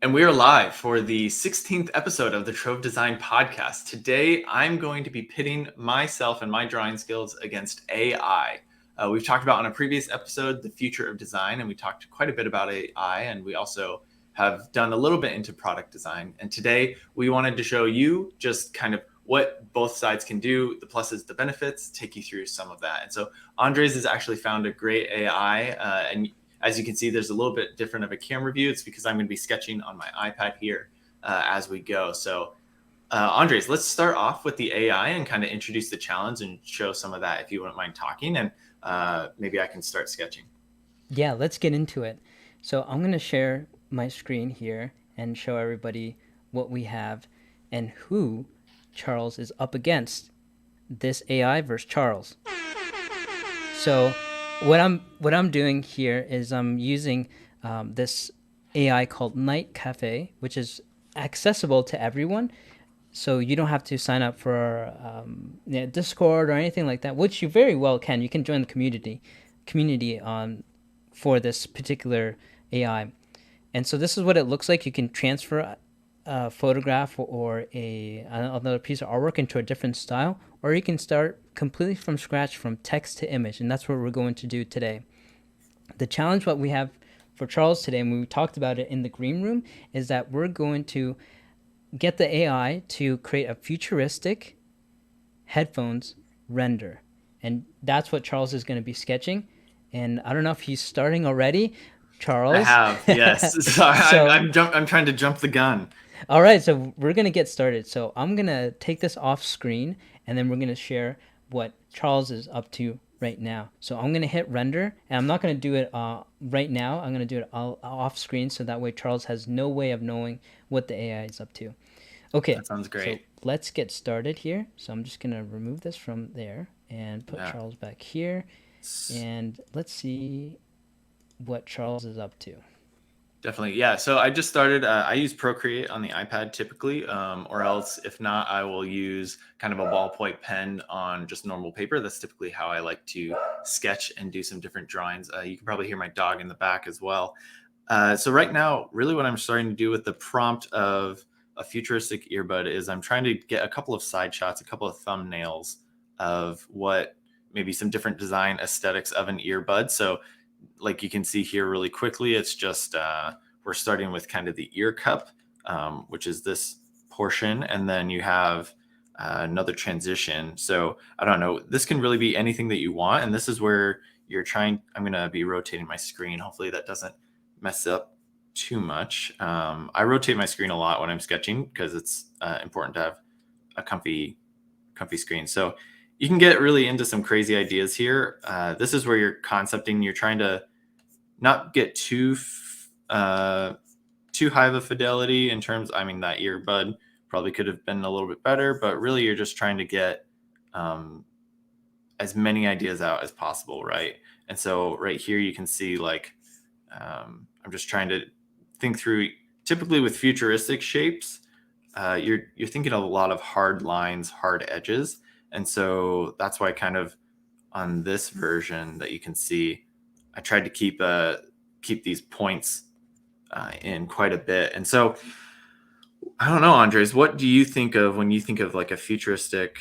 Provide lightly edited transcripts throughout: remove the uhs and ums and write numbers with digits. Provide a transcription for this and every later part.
And we are live for the 16th episode of the Trove Design Podcast. Today, I'm going to be pitting myself and my drawing skills against AI. We've talked about on a previous episode the future of design, and we talked quite a bit about AI, and we also have done a little bit into product design. And today, we wanted to show you just kind of what both sides can do, the pluses, the benefits, take you through some of that. And so, Andres has actually found a great AI, and as you can see, there's a little bit different of a camera view. It's because I'm going to be sketching on my iPad here as we go. So, Andres, let's start off with the AI and kind of introduce the challenge and show some of that if you wouldn't mind talking. And maybe I can start sketching. Yeah, let's get into it. So I'm going to share my screen here and show everybody what we have and who Charles is up against. This AI versus Charles. So what I'm doing here is I'm using this AI called Night Cafe, which is accessible to everyone. So you don't have to sign up for Discord or anything like that, which you very well can. You can join the community on for this particular AI. And so this is what it looks like. You can transfer a photograph or another piece of artwork into a different style, or you can start completely from scratch from text to image, and that's what we're going to do today. The challenge what we have for Charles today, and we talked about it in the green room, is that we're going to get the AI to create a futuristic headphones render. And that's what Charles is going to be sketching. And I don't know if he's starting already, I Charles. have, yes. Sorry, So, I'm trying to jump the gun. all right, so we're going to get started. So, I'm going to take this off screen and then we're going to share what Charles is up to right now. So, I'm going to hit render and I'm not going to do it right now. I'm going to do it off screen so that way Charles has no way of knowing what the AI is up to. Okay, That sounds so great. let's get started here. So, I'm just going to remove this from there and put Yeah. Charles back here. And let's see what Charles is up to. Definitely. Yeah. So I just started, I use Procreate on the iPad typically, or else if not, I will use kind of a ballpoint pen on just normal paper. That's typically how I like to sketch and do some different drawings. You can probably hear my dog in the back as well. So right now, really what I'm starting to do with the prompt of a futuristic earbud is I'm trying to get a couple of side shots, a couple of thumbnails of what maybe some different design aesthetics of an earbud. So like you can see here really quickly, it's just we're starting with kind of the ear cup, which is this portion, and then you have another transition. So I don't know, this can really be anything that you want, and this is where you're trying. I'm going to be rotating my screen. Hopefully that doesn't mess up too much. I rotate my screen a lot when I'm sketching because it's important to have a comfy screen. So you can get really into some crazy ideas here. This is where you're concepting. You're trying to not get uh, too high of a fidelity in terms. I mean, that earbud probably could have been a little bit better, but really, you're just trying to get um, as many ideas out as possible, right? And so, right here, you can see like I'm just trying to think through. Typically, with futuristic shapes, you're thinking of a lot of hard lines, hard edges, and so that's why kind of on this version that you can see, I tried to keep these points in quite a bit. And so I don't know, Andres, what do you think of when you think of like a futuristic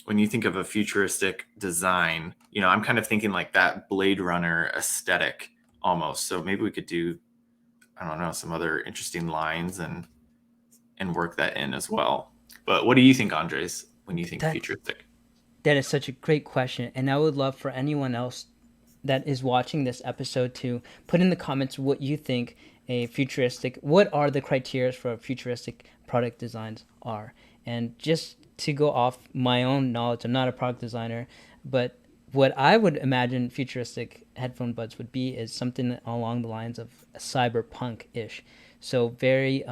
when you think of a futuristic design? You know, I'm kind of thinking like that Blade Runner aesthetic almost. So maybe we could do, I don't know, some other interesting lines and work that in as well. But what do you think, Andres, when you think That futuristic? that is such a great question, and I would love for anyone else that is watching this episode to put in the comments what you think what are the criteria for futuristic product designs are. And just to go off my own knowledge, I'm not a product designer, but what I would imagine futuristic headphone buds would be is something along the lines of cyberpunk ish. So very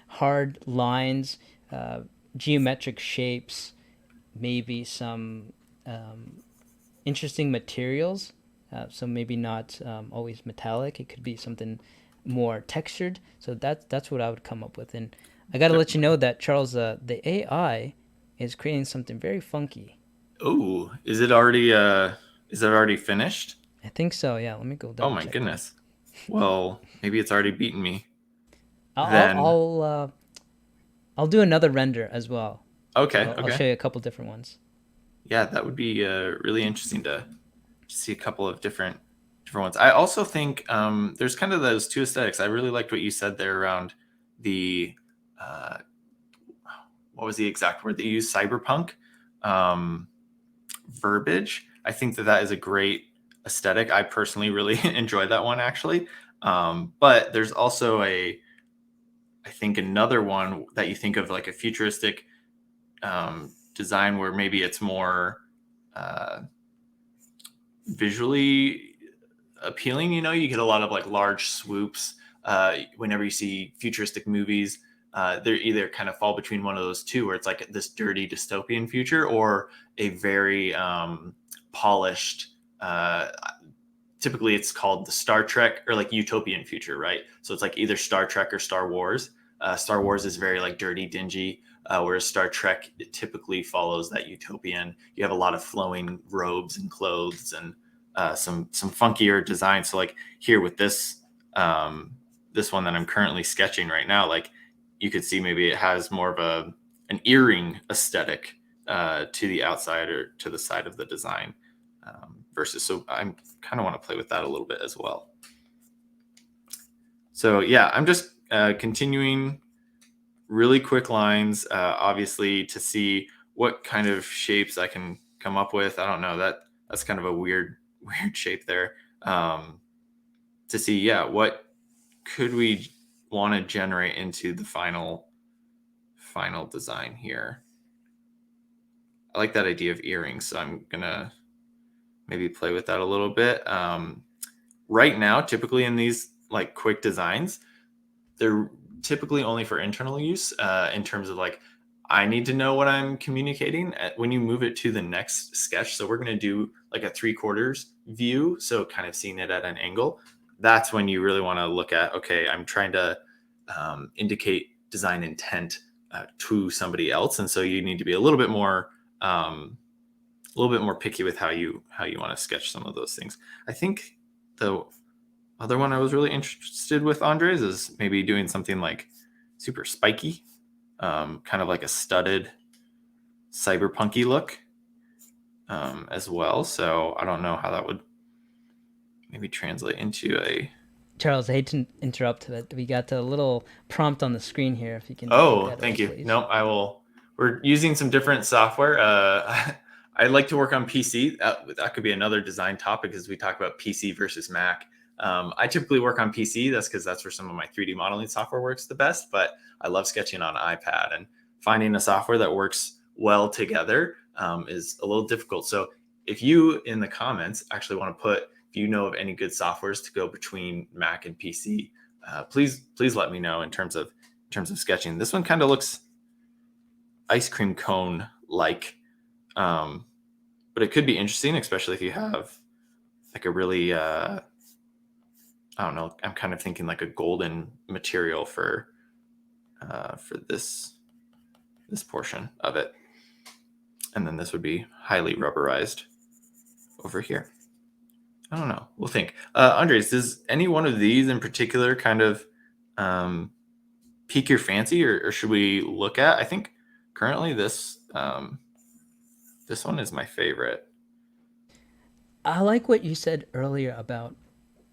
hard lines, uh, geometric shapes, maybe some um, interesting materials. So maybe not always metallic. It could be something more textured. So that's what I would come up with. And I got to let you know that Charles, the AI, is creating something very funky. Oh, is it already finished? I think so. Yeah. Let me go Oh double my check that. goodness. Well, maybe it's already beaten me. I'll I'll Then I'll, uh, I'll do another render as well. okay, I'll okay. show you a couple different ones. Yeah, that would be really interesting to see a couple of different ones. I also think there's kind of those two aesthetics. I really liked what you said there around the uh, what was the exact word that you used? Cyberpunk um, verbiage. I think that that is a great aesthetic. I personally really enjoy that one actually. But there's also I think another one that you think of like a futuristic design where maybe it's more uh, visually appealing. You know, you get a lot of like large swoops whenever you see futuristic movies. They're either kind of fall between one of those two, where it's like this dirty dystopian future, or a very polished. Typically, it's called the Star Trek or like utopian future, right? So it's like either Star Trek or Star Wars. Star Wars is very like dirty, dingy, whereas Star Trek typically follows that utopian. You have a lot of flowing robes and clothes and some funkier designs. So like here with this one that I'm currently sketching right now, like you could see maybe it has more of a an earring aesthetic to the outside or to the side of the design versus. So I'm kind of want to play with that a little bit as well. So yeah, I'm just continuing really quick lines, obviously to see what kind of shapes I can come up with. I don't know that that's kind of a weird weird shape there. Um, to see, yeah, what could we want to generate into the final design here. I like that idea of earrings, so I'm gonna maybe play with that a little bit. Right now, typically in these like quick designs, they're typically only for internal use in terms of like I need to know what I'm communicating when you move it to the next sketch. So we're going to do like a 3/4 view, so kind of seeing it at an angle. That's when you really want to look at, okay, I'm trying to indicate design intent to somebody else, and so you need to be um, a little bit more picky with how you want to sketch some of those things. I think the other one I was really interested with Andres is maybe doing something like super spiky, kind of like a studded cyberpunky look as well. So I don't know how that would maybe translate into a. Charles, I hate to interrupt, but we got a little prompt on the screen here. If you can look Oh, that thank up, you. please. No, I will. We're using some different software. I like to work on PC. That could be another design topic as we talk about PC versus Mac. I typically work on PC. That's because that's where some of my 3D modeling software works the best. But I love sketching on iPad, and finding a software that works well together is a little difficult. So if you in the comments actually want to put, if you know of any good softwares to go between Mac and PC, please let me know in terms of sketching. This one kind of looks ice cream cone like, um, but it could be interesting, especially if you have like a really I don't know. I'm kind of thinking like a golden material for this portion of it, and then this would be highly rubberized over here. I don't know. We'll think. Andres, does any one of these in particular kind of um, pique your fancy, or should we look at? I think currently this one is my favorite. I like what you said earlier about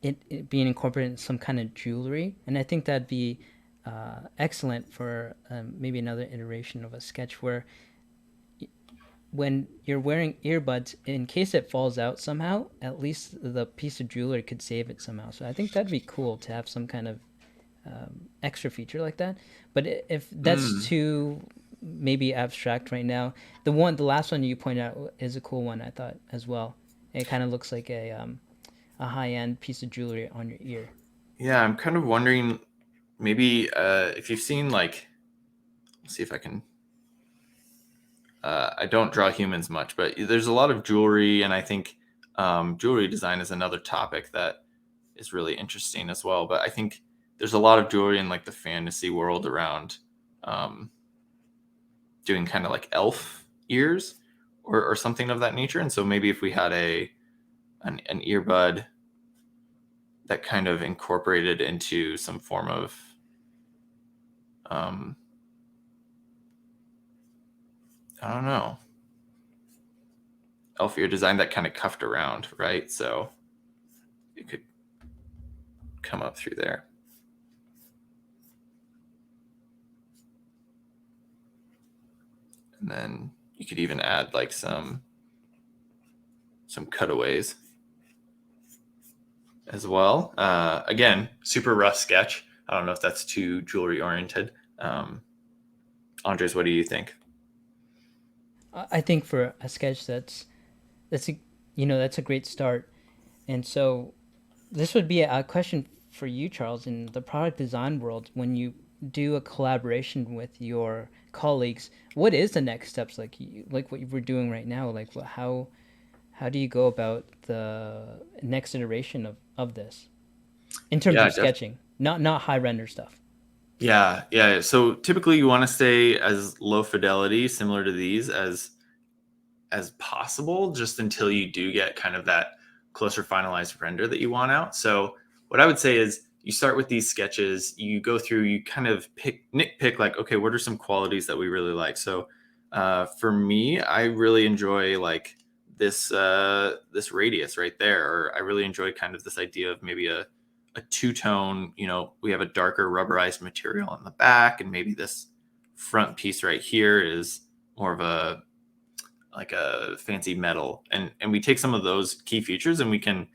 it being incorporated in some kind of jewelry, and I think that'd be excellent for maybe another iteration of a sketch where when you're wearing earbuds, in case it falls out somehow, at least the piece of jewelry could save it somehow. So I think that'd be cool to have some kind of extra feature like that. But if that's Mm. too maybe abstract right now, the last one you pointed out is a cool one I thought as well. It kind of looks like a high end piece of jewelry on your ear. Yeah, I'm kind of wondering maybe if you've seen like, let's see if I can. I don't draw humans much, but there's a lot of jewelry, and I think jewelry design is another topic that is really interesting as well. But I think there's a lot of jewelry in like the fantasy world around um, doing kind of like elf ears or something of that nature. And so maybe if we had an earbud that kind of incorporated into some form of I don't know, Elfier design that kind of cuffed around, right? So it could come up through there. And then you could even add like some cutaways as well. Again, super rough sketch. I don't know if that's too jewelry oriented. Andres, what do you think? I think for a sketch that's a that's a great start. And so this would be a question for you, Charles, in the product design world. When you do a collaboration with your colleagues, what is the next steps, like what we're doing right now? Like how do you go about the next iteration of this in terms Yeah, of sketching, not high render stuff? yeah. So typically you want to stay as low fidelity, similar to these, as possible, just until you do get kind of that closer finalized render that you want out. So what I would say is you start with these sketches, you go through, you kind of nitpick like, okay, what are some qualities that we really like? So for me, I really enjoy like this radius right there, or I really enjoy kind of this idea of maybe a two-tone, we have a darker rubberized material on the back, and maybe this front piece right here is more of a like a fancy metal, and we take some of those key features and we can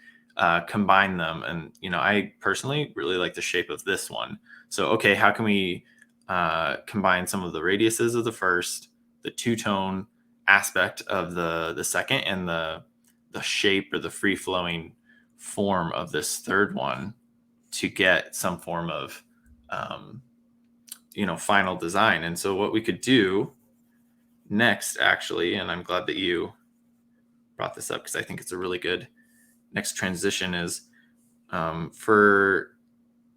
combine them. And I personally really like the shape of this one. So okay, how can we combine some of the radiuses of the first, the two-tone aspect of the second, and the shape or the free-flowing form of this third one to get some form of final design. And so what we could do next, actually, and I'm glad that you brought this up because I think it's a really good next transition, is for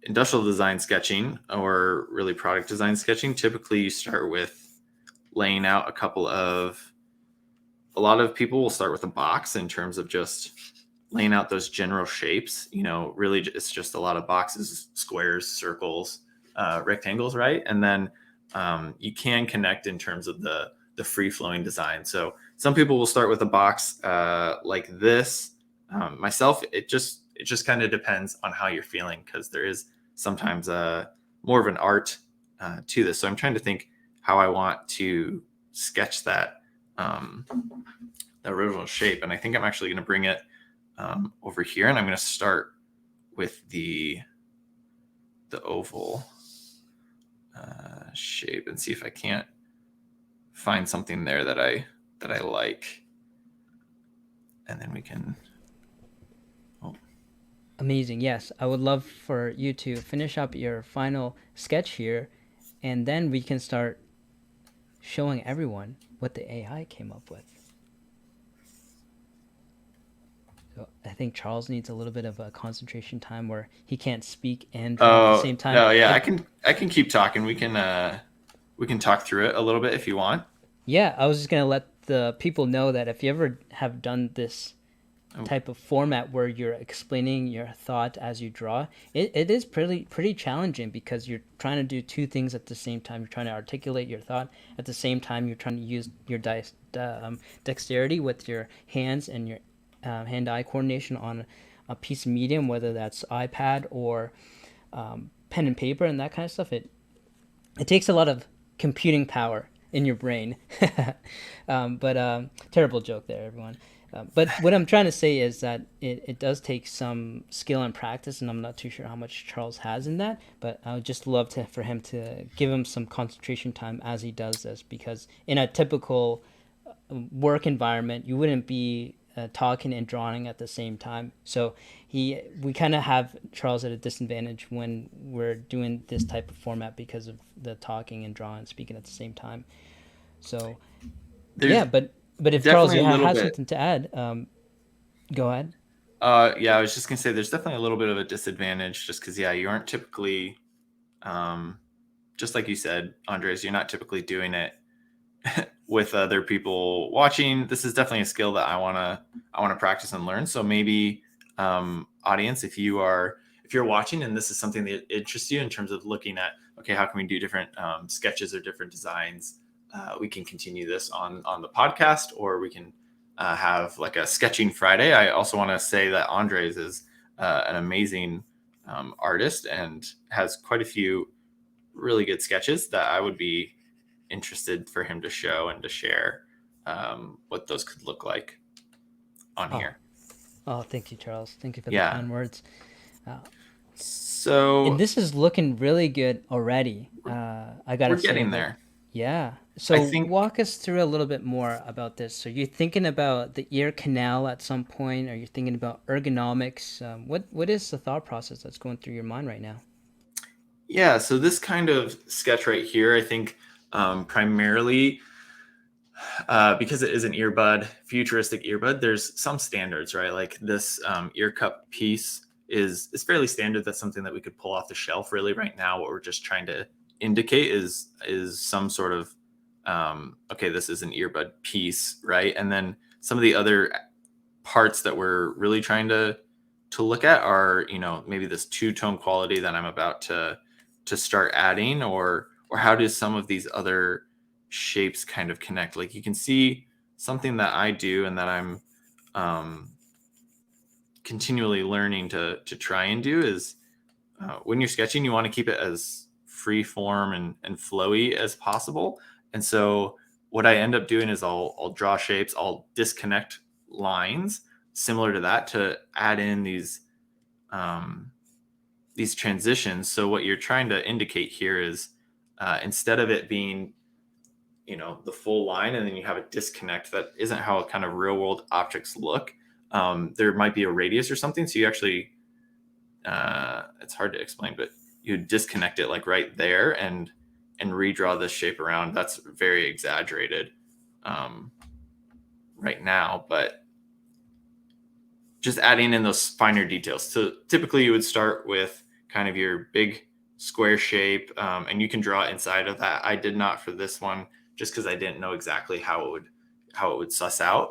industrial design sketching or really product design sketching. Typically you start with laying out a lot of people will start with a box in terms of just laying out those general shapes. Really it's just a lot of boxes, squares, circles, rectangles, right? And then you can connect in terms of the free flowing design. So some people will start with a box like this. Myself, it just kind of depends on how you're feeling, because there is sometimes more of an art to this. So I'm trying to think how I want to sketch that the original shape, and I think I'm actually going to bring it over here, and I'm going to start with the oval shape and see if I can't find something there that I like, and then we can. Amazing. Yes, I would love for you to finish up your final sketch here, and then we can start showing everyone what the AI came up with. So I think Charles needs a little bit of a concentration time where he can't speak and draw at the Oh same time. no, yeah, I can keep talking. We can talk through it a little bit if you want. Yeah, I was just gonna let the people know that if you ever have done this Oh, type of format where you're explaining your thought as you draw, it is pretty challenging, because you're trying to do two things at the same time. You're trying to articulate your thought at the same time. You're trying to use your dexterity with your hands and your hand-eye coordination on a piece of medium, whether that's iPad or pen and paper and that kind of stuff. It takes a lot of computing power in your brain. But terrible joke there, everyone. But what I'm trying to say is that it does take some skill and practice, and I'm not too sure how much Charles has in that. But I would just love for him to give him some concentration time as he does this, because in a typical work environment, you wouldn't be talking and drawing at the same time. So we kind of have Charles at a disadvantage when we're doing this type of format, because of the talking and drawing and speaking at the same time. So there's yeah, but if Charles, definitely you a little have bit. something to add, go ahead. Yeah, I was just gonna say there's definitely a little bit of a disadvantage, just because you aren't typically, um, just like you said, Andres, you're not typically doing it with other people watching. This is definitely a skill that I wanna practice and learn. So maybe audience, if you are if you're watching and this is something that interests you in terms of looking at, okay, how can we do different sketches or different designs? We can continue this on the podcast, or we can have like a sketching Friday. I also want to say that Andres is an amazing artist and has quite a few really good sketches that I would be interested for him to show and to share what those could look like on Oh, here. oh, thank you, Charles. Thank you for the Yeah. kind words. And So this is looking really good already. I gotta we're say, getting like, there. yeah. I So think, walk us through a little bit more about this. So you're thinking about the ear canal at some point, or you're thinking about ergonomics. What is the thought process that's going through your mind right now? yeah, so this kind of sketch right here, I think primarily because it is an earbud, futuristic earbud, there's some standards, right? Like this ear cup piece is fairly standard. That's something that we could pull off the shelf. Really, right now, what we're just trying to indicate is some sort of okay, this is an earbud piece, right? And then some of the other parts that we're really trying to look at are, maybe this two-tone quality that I'm about to start adding, or how do some of these other shapes kind of connect. Like you can see something that I do and that I'm um, continually learning to try and do is when you're sketching, you want to keep it as free form and flowy as possible. And so what I end up doing is I'll draw shapes, I'll disconnect lines similar to that to add in these transitions. So what you're trying to indicate here is instead of it being the full line and then you have a disconnect, that isn't how kind of real world objects look. There might be a radius or something, so you actually it's hard to explain, but you disconnect it like right there and redraw this shape around. That's very exaggerated right now, but just adding in those finer details. So typically you would start with kind of your big square shape, and you can draw inside of that. I did not for this one just because I didn't know exactly how it would suss out.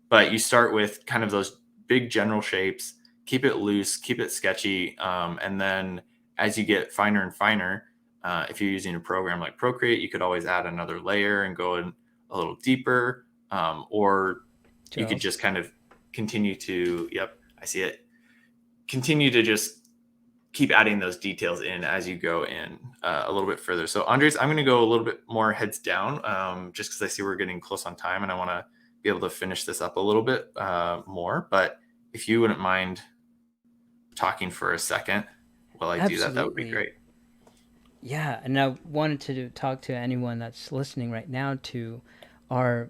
But you start with kind of those big general shapes, keep it loose, keep it sketchy, and then as you get finer and finer, if you're using a program like Procreate, you could always add another layer and go in a little deeper, or you could Charles? just kind of continue to, yep, I see it, continue to just keep adding those details in as you go in a little bit further. So Andres, I'm going to go a little bit more heads down, just because I see we're getting close on time and I want to be able to finish this up a little bit more. But if you wouldn't mind talking for a second while I do that, that would be Absolutely. great. Yeah, and I wanted to talk to anyone that's listening right now to our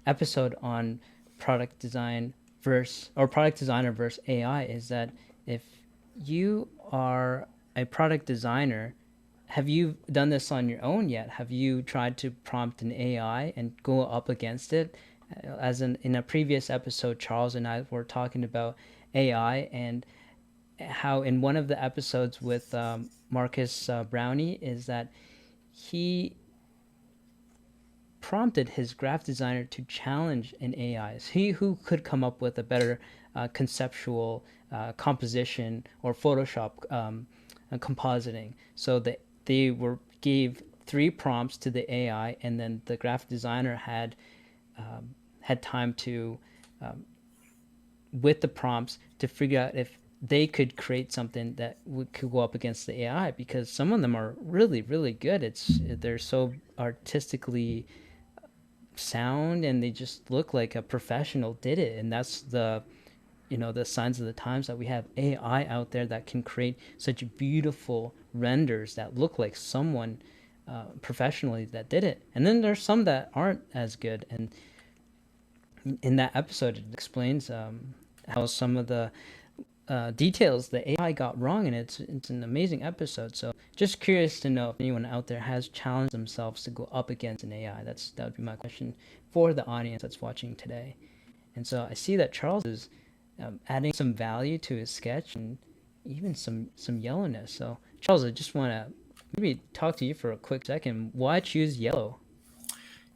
episode on product design versus or product designer versus AI is that if you are a product designer, have you done this on your own yet? Have you tried to prompt an AI and go up against it? As in a previous episode, Charles and I were talking about AI and how in one of the episodes with Marcus Brownie is that he prompted his graph designer to challenge an AI. He who could come up with a better conceptual composition or Photoshop compositing. So they were gave three prompts to the AI, and then the graphic designer had time to with the prompts to figure out if they could create something that could go up against the AI because some of them are really really good. They're so artistically sound and they just look like a professional did it, and that's the signs of the times that we have AI out there that can create such beautiful renders that look like someone professionally that did it. And then there's some that aren't as good, and in that episode it explains how some of the details the AI got wrong, and it's an amazing episode. So just curious to know if anyone out there has challenged themselves to go up against an AI. That would be my question for the audience that's watching today. And so I see that Charles is adding some value to his sketch and even some yellowness. So Charles, I just want to maybe talk to you for a quick second. Why choose yellow?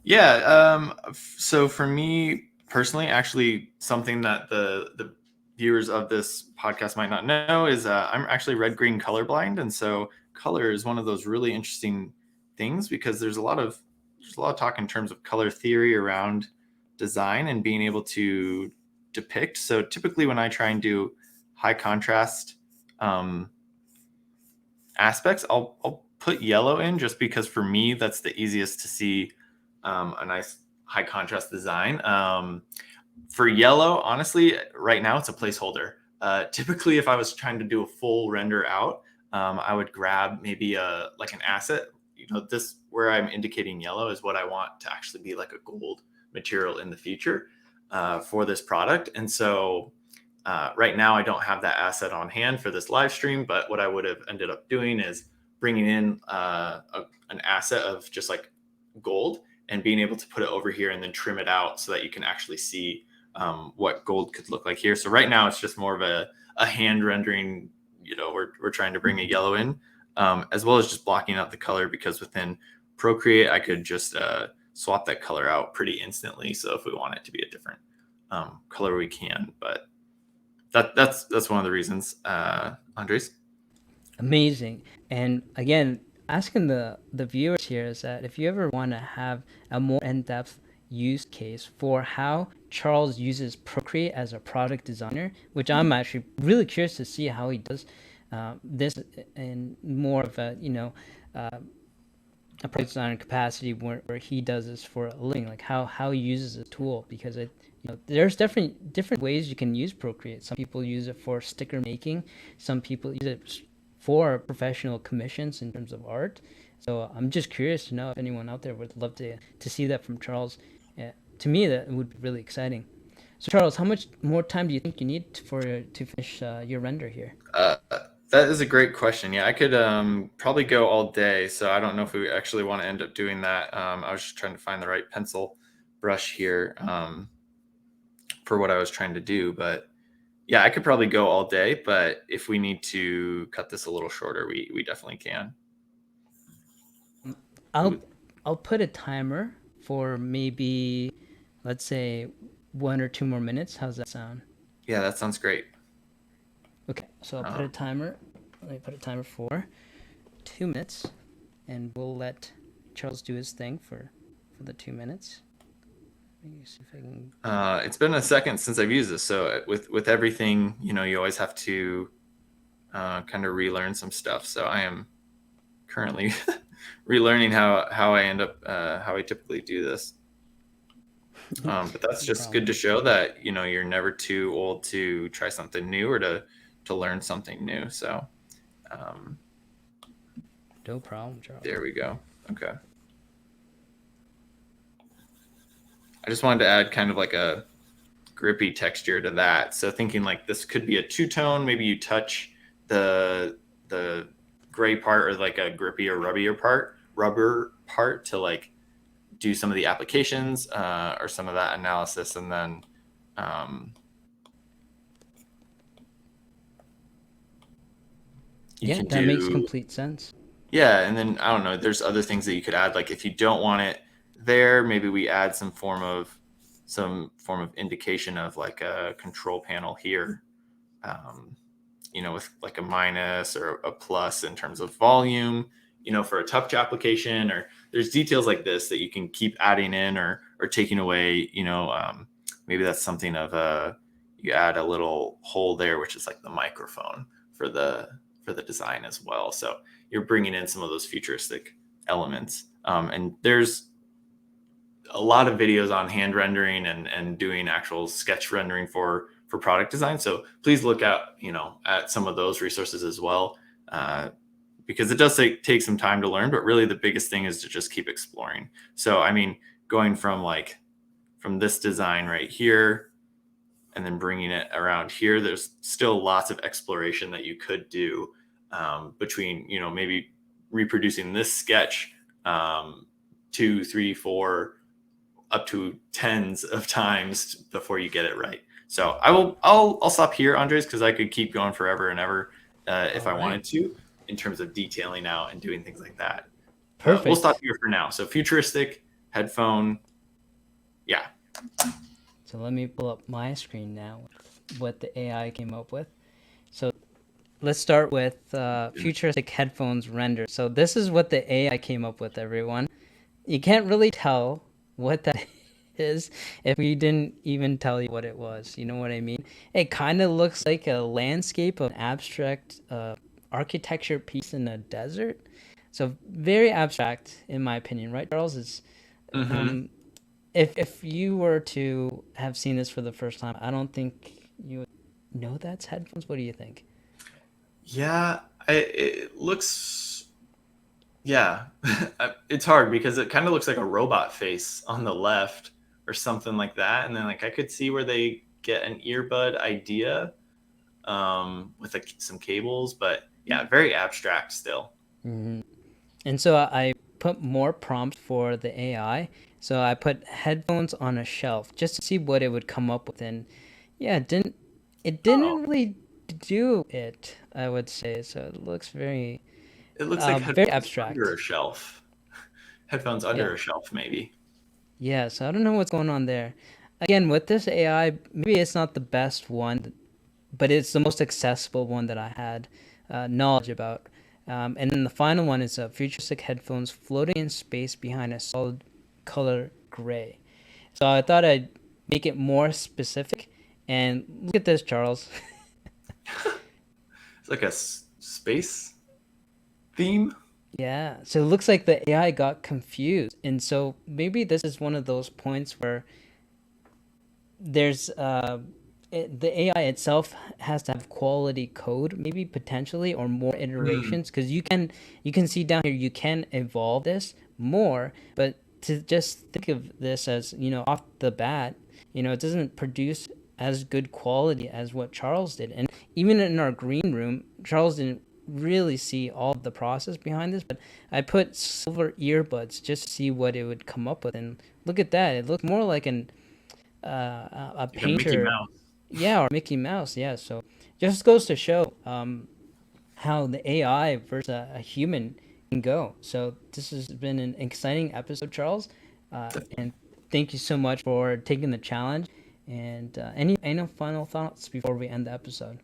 Yeah. So for me personally, actually, something that the viewers of this podcast might not know is I'm actually red-green colorblind, and so color is one of those really interesting things because there's a lot of talk in terms of color theory around design and being able to depict. So typically, when I try and do high contrast um, aspects, I'll put yellow in just because for me that's the easiest to see a nice high contrast design. For yellow, honestly, right now it's a placeholder. Typically, if I was trying to do a full render out, I would grab maybe like an asset. This where I'm indicating yellow is what I want to actually be like a gold material in the future for this product. And so right now, I don't have that asset on hand for this live stream, but what I would have ended up doing is bringing in an asset of just like gold and being able to put it over here and then trim it out so that you can actually see what gold could look like here. So right now it's just more of a hand rendering. We're trying to bring a yellow in as well as just blocking out the color, because within Procreate I could just swap that color out pretty instantly. So if we want it to be a different color, we can. But that's one of the reasons, Andres. Amazing. And again, asking the viewers here is that if you ever want to have a more in-depth use case for how Charles uses Procreate as a product designer, which I'm actually really curious to see how he does this in more of a a product designer capacity where he does this for a living, like how he uses the tool, because there's different ways you can use Procreate. Some people use it for sticker making, some people use it for professional commissions in terms of art. So I'm just curious to know if anyone out there would love to see that from Charles. To me, that would be really exciting. So Charles, how much more time do you think you need to finish your render here? That is a great question. Yeah, I could probably go all day. So I don't know if we actually want to end up doing that. I was just trying to find the right pencil brush here for what I was trying to do. But yeah, I could probably go all day. But if we need to cut this a little shorter, we definitely can. I'll put a timer for maybe, let's say, 1 or 2 more minutes. How's that sound? Yeah, that sounds great. Okay, so I'll put a timer. Let me put a timer for 2 minutes, and we'll let Charles do his thing for the 2 minutes. Let me see if I can. It's been a second since I've used this, so with everything, you always have to kind of relearn some stuff. So I am currently relearning how I end up how I typically do this. But that's just good to show that you're never too old to try something new or to learn something new. So no problem, Charles. There we go. Okay. I just wanted to add kind of like a grippy texture to that. So thinking like this could be a two-tone, maybe you touch the gray part or like a grippy or rubber part to like do some of the applications or some of that analysis, and then yeah, that makes complete sense. Yeah, and then I don't know, there's other things that you could add. Like if you don't want it there, maybe we add some form of indication of like a control panel here, with like a minus or a plus in terms of volume, for a touch application. Or there's details like this that you can keep adding in or taking away. Maybe that's something of you add a little hole there, which is like the microphone for the design as well. So you're bringing in some of those futuristic elements. And there's a lot of videos on hand rendering and doing actual sketch rendering for product design. So please look at some of those resources as well, because it does take some time to learn, but really the biggest thing is to just keep exploring. So, I mean, going from this design right here and then bringing it around here, there's still lots of exploration that you could do between, maybe reproducing this sketch 2, 3, 4, up to tens of times before you get it right. So I'll stop here, Andres, because I could keep going forever and ever if I wanted to, in terms of detailing out and doing things like that. Perfect. We'll stop here for now. So futuristic headphone. Yeah. So let me pull up my screen now with what the AI came up with. So let's start with futuristic headphones render. So this is what the AI came up with, everyone. You can't really tell what that is if we didn't even tell you what it was. You know what I mean? It kind of looks like a landscape of abstract architecture piece in a desert. So very abstract, in my opinion, right, Charles? It's Hmm. um, if you were to have seen this for the first time, I don't think you would know that's headphones. What do you think? Yeah, it looks. Yeah, it's hard because it kind of looks like a robot face on the left or something like that, and then like I could see where they get an earbud idea with like some cables, but yeah, very abstract still. Hmm. And so I put more prompt for the AI. So I put headphones on a shelf just to see what it would come up with. And yeah, it Oh, didn't really do it, I would say. So it looks it looks like very headphones under abstract. a shelf. Headphones Yeah. under a shelf, maybe. Yeah, so I don't know what's going on there. Again, with this AI, maybe it's not the best one, but it's the most accessible one that I had knowledge about. And then the final one is futuristic headphones floating in space behind a solid color gray. So I thought I'd make it more specific. And look at this, Charles. It's like a space theme. Yeah, so it looks like the AI got confused. And so maybe this is one of those points where there's the AI itself has to have quality code, maybe potentially, or more Hmm. iterations, because you can see down here you can evolve this more, but to just think of this as, you know, off the bat, you know, it doesn't produce as good quality as what Charles did. And even in our green room, Charles didn't really see all of the process behind this, but I put silver earbuds just to see what it would come up with. And look at that. It looked more like a Like a Mickey painter, Mouse. yeah, or Mickey Mouse, yeah. So just goes to show how the AI versus a human can go. So this has been an exciting episode, Charles, and thank you so much for taking the challenge. And any final thoughts before we end the episode?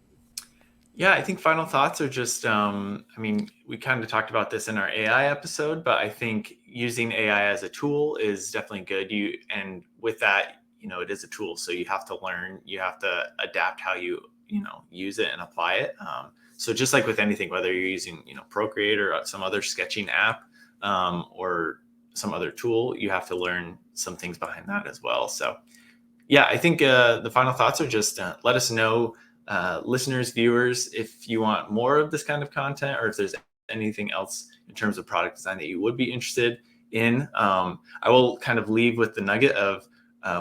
Yeah, I think final thoughts are just, I mean, we kind of talked about this in our AI episode, but I think using AI as a tool is definitely good. And with that, you know, it is a tool. So you have to learn, you have to adapt how you know, use it and apply it. So just like with anything, whether you're using, you know, Procreate or some other sketching app, or some other tool, you have to learn some things behind that as well. So yeah, I think the final thoughts are just let us know, listeners, viewers, if you want more of this kind of content or if there's anything else in terms of product design that you would be interested in. I will kind of leave with the nugget of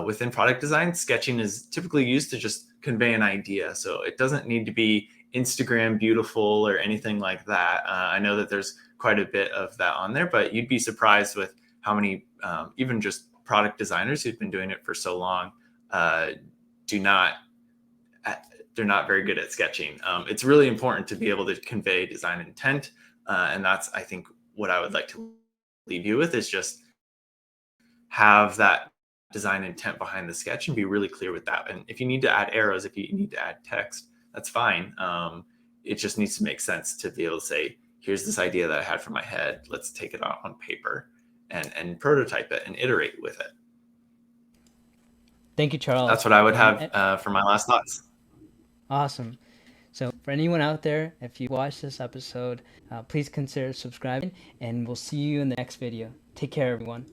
within product design, sketching is typically used to just convey an idea. So it doesn't need to be Instagram beautiful or anything like that. I know that there's quite a bit of that on there, but you'd be surprised with how many, even just product designers who've been doing it for so long, uh, do not they're not very good at sketching. It's really important to be able to convey design intent, and that's I think what I would like to leave you with is just have that design intent behind the sketch and be really clear with that. And if you need to add arrows, if you need to add text, that's fine. It just needs to make sense to be able to say, here's this idea that I had from my head. Let's take it on paper and prototype it and iterate with it. Thank you, That's Charles, what I would and have for my last thoughts. awesome. So for anyone out there, if you watch this episode, please consider subscribing, and we'll see you in the next video. Take care, everyone.